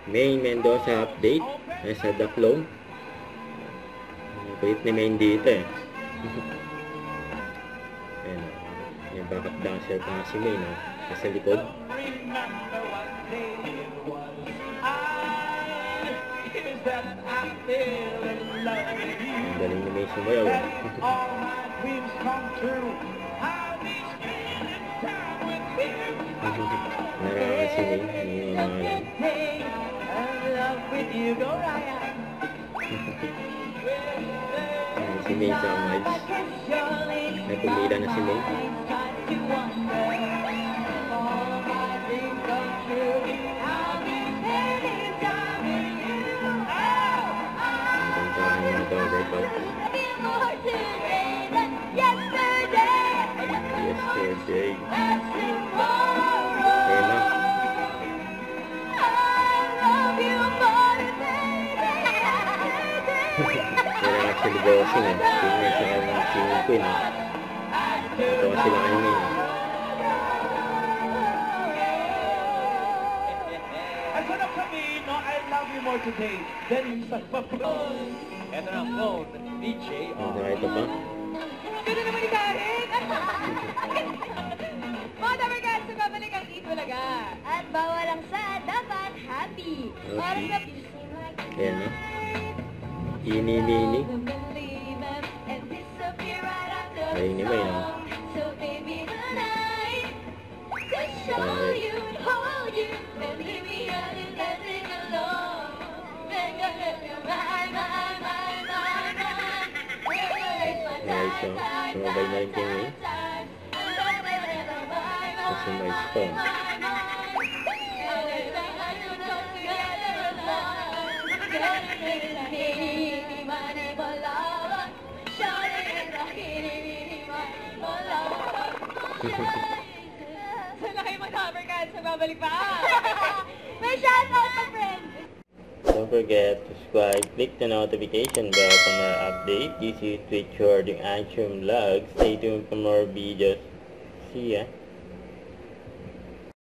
Maine Mendoza update. Nasa Daklong. Kulit ni Maine dito eh. Ayan o. Yung backup dancer pa nga si Maine o. Nasa likod. Ang galing ni Maine sumayaw eh. Nararamdaman si Maine. Ano yung si Maine sa Miles. Nagpumila na si Maine. Ang tahan ng mga workout. Yesterday. Ayan na. Kaya actually bossing eh. Tingnan siya ng singing queen eh. Natawa sila kay Maine. I could have come in, no, I love you more today than you said. Ito na ang phone, DJ. Saka ito pa. Gano'n naman ni Karen! Mga dapat guys, babalik ang Itbulaga. At bawal lang sa dapat happy. Oras na... Ayan na. Ini-nini. Ayun ni Maine o. Nice o. Sumabay na rin kay Maine. Kasi may stone. Sana kayo mag-habercats, magbabalik pa! May shoutout pa, friend! Don't forget to subscribe, click the notification bell for more updates. This is Twitch Recording Action Vlog. Stay tuned for more videos. See ya!